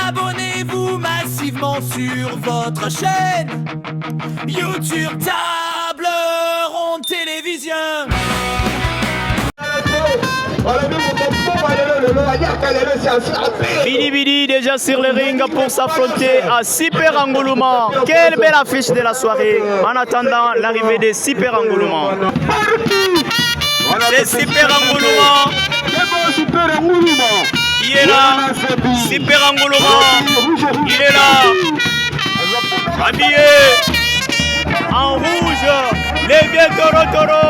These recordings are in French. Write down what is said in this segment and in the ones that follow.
Abonnez-vous massivement sur votre chaîne YouTube Table Ronde Télévision. Bidi déjà sur le ring pour s'affronter à Super Angouluma. Quelle belle affiche de la soirée en attendant l'arrivée de Super Angouluma. C'est Super Angouluma qui est là. Super Angouluma, il est là. Habillé en rouge, les vieux Toro,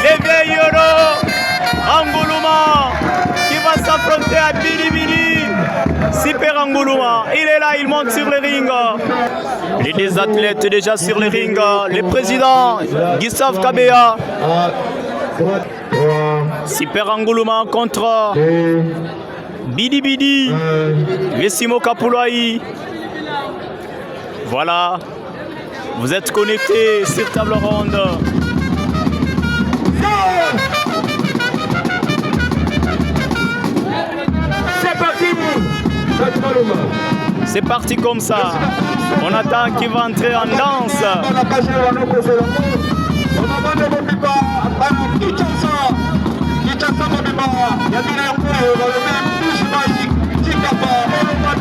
les vieux Yoro. Angouluma qui va s'affronter à Bidi. Super Angouluma, il est là, il monte sur le ring. Les deux athlètes déjà sur le ring. Le président Gustave Kabea. Super Angouluma contre Bidi. Vessimo Kapulai. Voilà, vous êtes connectés sur Table Ronde. C'est parti comme ça. On attend qu'il va entrer en danse.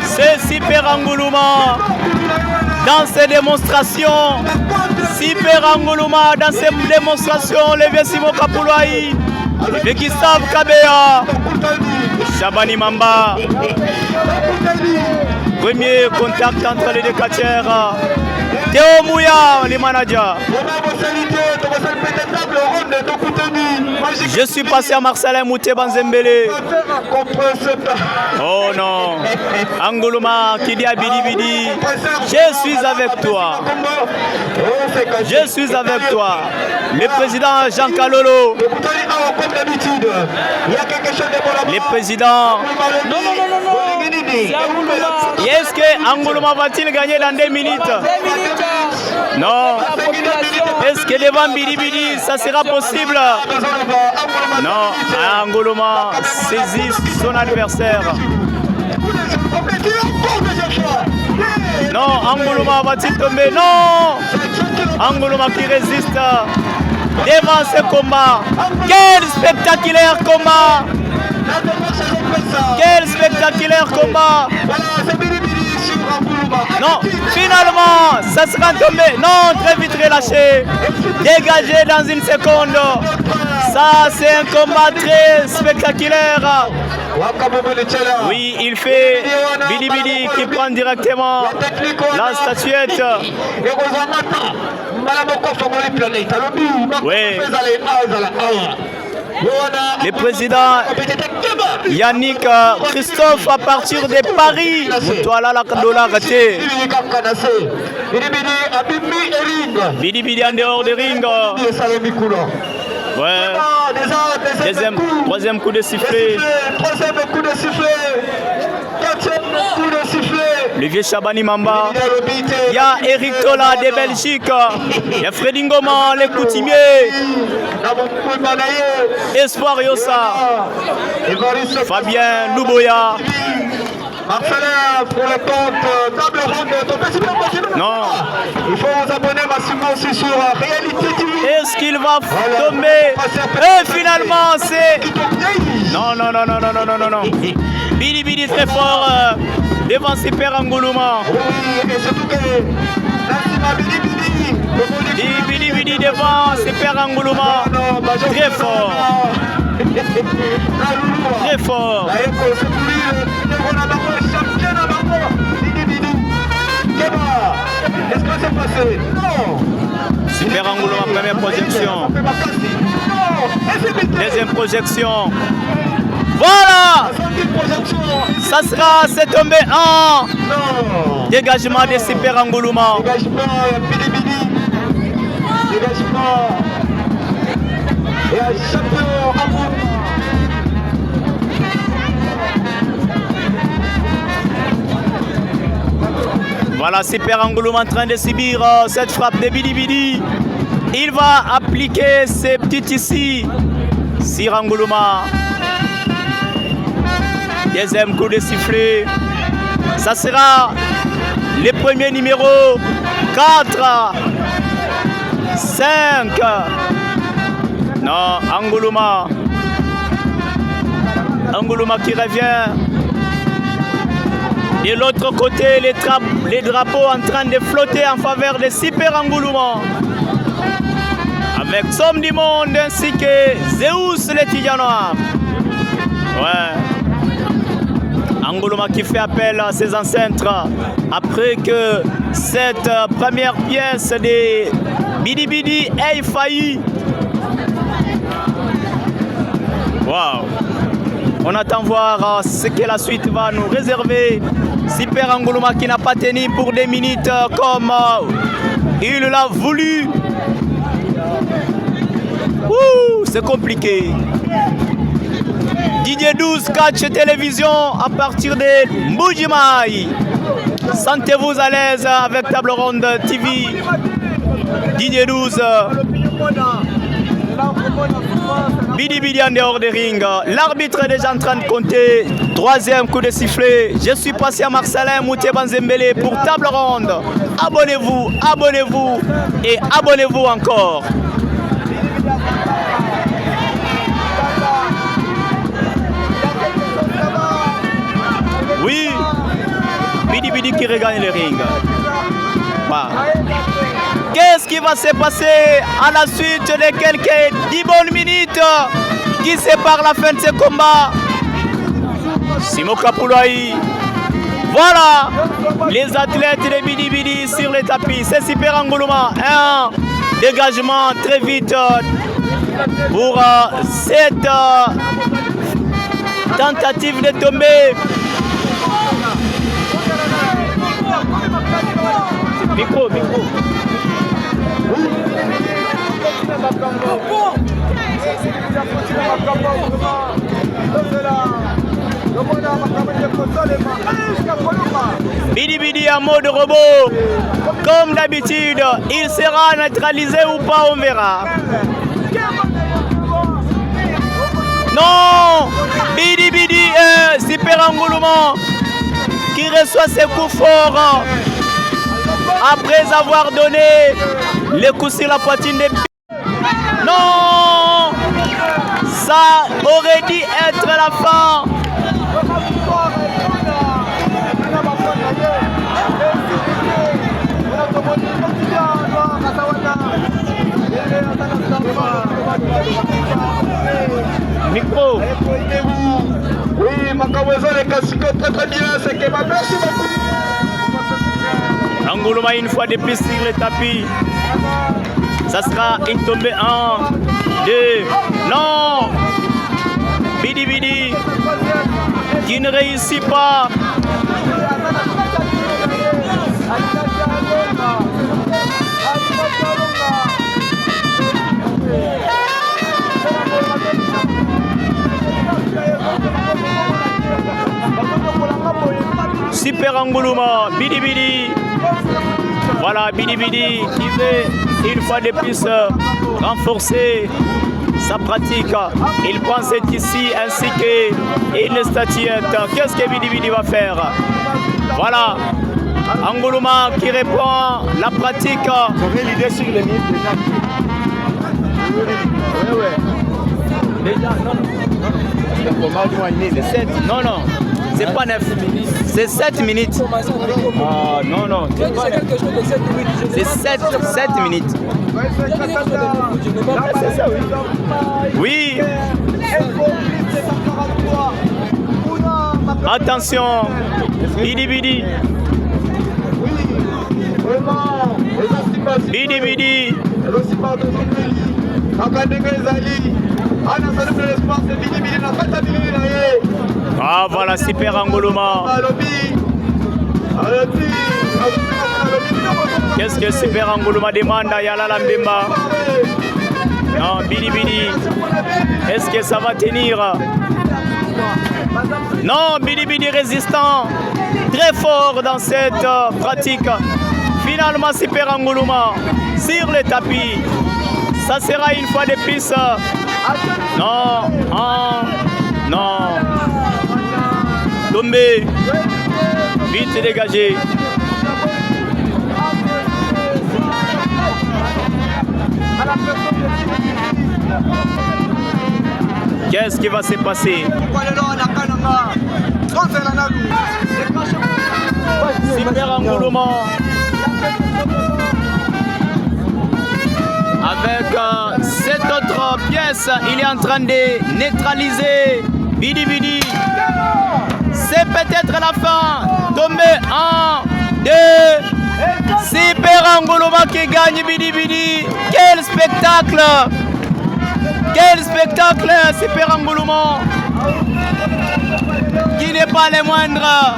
C'est Super Angouluma dans ses démonstrations. Super Angouluma dans ses démonstrations. Le Vessimo Kapulai, le Gustave Kabea, Chabani Mamba. Premier contact entre les deux catcheurs. Théo Mouya, les managers. Je suis passé à Marcelin Mouté Banzembele. Oh non. Angouluma qui dit à Bidi, je suis avec toi. Je suis avec toi. Le président Jean Kalolo. Le président. Non. C'est Angouluma. Est-ce que Angouluma va-t-il gagner dans 2 minutes? 2 minutes. Non. Est-ce que devant Bidi, ça sera possible? Non. Angouluma saisit son adversaire. Non, Angouluma va-t-il tomber? Non. Angouluma qui résiste devant ce combat. Quel spectaculaire combat! Quel spectaculaire combat! Non, finalement, ça sera tombé. Non, très vite relâché. Dégagé dans une seconde. Ça, c'est un combat très spectaculaire. Oui, il fait Bidi qui prend directement la statuette. Oui. Le président Yannick Christophe à partir de Paris. Voilà la dollar raté. Bidi en dehors des rings. Ouais. Troisième coup de sifflet. Le vieux Chabani Mamba. Il y a Eric Tola de Belgique. Il y a Freddy Ngoma, les coutumiers. Espoir Yossa. Fabien Louboya. Marcelin pour le compte Table Ronde. Non. Il faut vous abonner massivement aussi sur Réalité TV. Est-ce qu'il va tomber? Et finalement c'est... Non. Bidi très fort devant Super Angouluma. Oui, et surtout que Bidi devant Super Angouluma. Très fort. Très fort. Est-ce que c'est passé? Non. Super Angouluma, première projection. Deuxième projection. Voilà. Ça sera, c'est tombé en dégagement de Super Angouluma. Dégagement. Et un champion Angouluma. Voilà Super Angouluma en train de subir cette frappe de Bidi. Il va appliquer ses petites ici. Sir Angouluma. Deuxième coup de sifflet. Ça sera les premiers numéros 4, 5. Non, Angouluma. Angouluma qui revient. De l'autre côté, les drapeaux en train de flotter en faveur de Super Angouluma. Avec Somme du Monde ainsi que Zeus le Tigre Noir. Ouais. Angouluma qui fait appel à ses ancêtres après que cette première pièce de Bidi Bidi ait failli. Waouh. On attend voir ce que la suite va nous réserver. Super Angouluma qui n'a pas tenu pour des minutes comme il l'a voulu. C'est compliqué. Didier 12 catch télévision à partir de Mbujimaï. Sentez-vous à l'aise avec Table Ronde TV. Didier 12. Bidi Bidi en dehors des rings. L'arbitre est déjà en train de compter. 3e coup de sifflet. Je suis passé à Marcelin Moutier Banzembele pour Table Ronde. Abonnez-vous, abonnez-vous et abonnez-vous encore. Oui, Bidi Bidi qui regagne le ring. Bah. Qu'est-ce qui va se passer à la suite de quelques 10 bonnes minutes qui séparent la fin de ce combat? Simo Kapoulaï. Voilà les athlètes de Bidi Bidi sur le tapis. C'est Super Angouluma. Un dégagement très vite pour cette tentative de tomber. Micro. Bidi Bidi en mode robot. Comme d'habitude, il sera neutralisé ou pas, on verra. Non, Bidi Bidi Super Angouluma qui reçoit ses coups forts après avoir donné les coups sur la poitrine des... Non, ça aurait dû être la fin. Micro. Oui, Makawazo les Kassiko très bien, c'est que ma merci beaucoup. Angouluma une fois de plus sur le tapis. Ça sera une tombée 1, 2, non. Bidi Bidi qui ne réussit pas. Super Angouluma, Bidi Bidi. Voilà Bidi Bidi qui veut une fois de plus renforcer sa pratique. Il prend cette ici ainsi qu'une statuette. Qu'est-ce que Bidi Bidi va faire? Voilà Angouluma qui reprend la pratique. J'avais l'idée sur les minutes déjà. Déjà, c'est 7. Non, non, c'est pas 9. C'est 7 minutes. Ah, non, non. C'est 7 minutes. C'est ça, oui. Oui. Attention. Bidi Bidi. Bidi Bidi. Ah voilà Super Angouluma. Qu'est-ce que Super Angouluma demande à Yalala Mbemba? Non, Bidi Bidi. Est-ce que ça va tenir? Non, Bidi Bidi résistant. Très fort dans cette pratique. Finalement Super Angouluma sur le tapis. Ça sera une fois de plus. Non, non. Tombé. Vite sortie dégagée. Qu'est-ce qui va se passer? Super Angouluma avec cette autre pièce, il est en train de neutraliser Bidi Bidi. C'est peut-être la fin. Tombé 1, 2. Super Angouluma qui gagne Bidi Bidi. Quel spectacle! Quel spectacle, Super Angouluma qui n'est pas le moindre.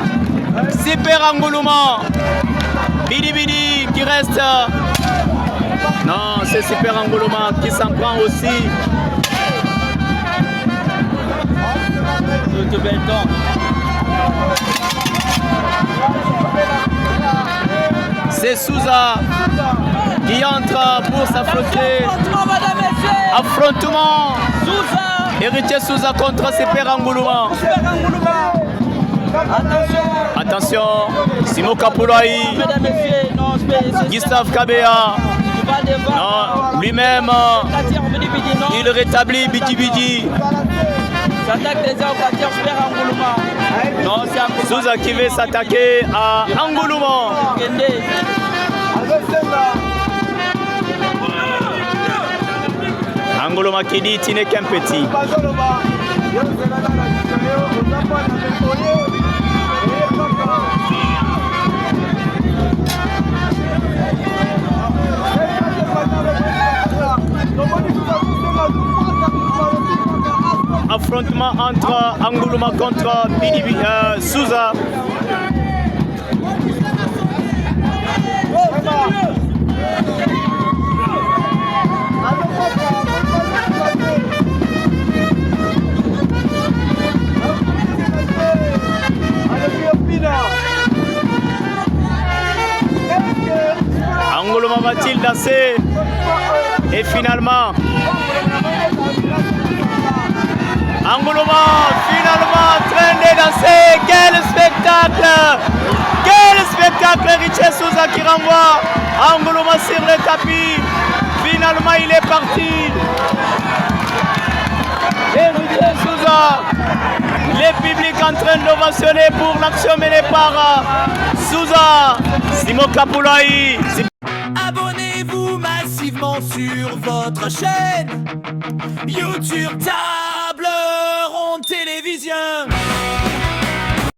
Super Angouluma. Bidi Bidi qui reste. Non, c'est Super Angouluma qui s'en prend aussi. C'est Souza qui entre pour s'affronter. Affrontement. Héritier Souza contre Super Angouluma. Attention, Simo Kapulaï, Gustave Kabea. Non, lui-même, il rétablit Bidi Bidi. Souza qui veut s'attaquer à Angouluma. Angouluma qui dit tu n'es qu'un petit. Affrontement entre Angouluma contre Bidi Bidi, Souza. Angouluma va-t-il danser? Et finalement Angouluma finalement en train de danser. Quel spectacle! Quel spectacle! Héritier Souza qui renvoie Angouluma sur le tapis. Finalement il est parti. Héritier Souza. Le public en train d'ovationner pour l'action menée par Souza. Simo Kapulaï. Abonnez-vous massivement sur votre chaîne YouTube Table Ronde Télévision.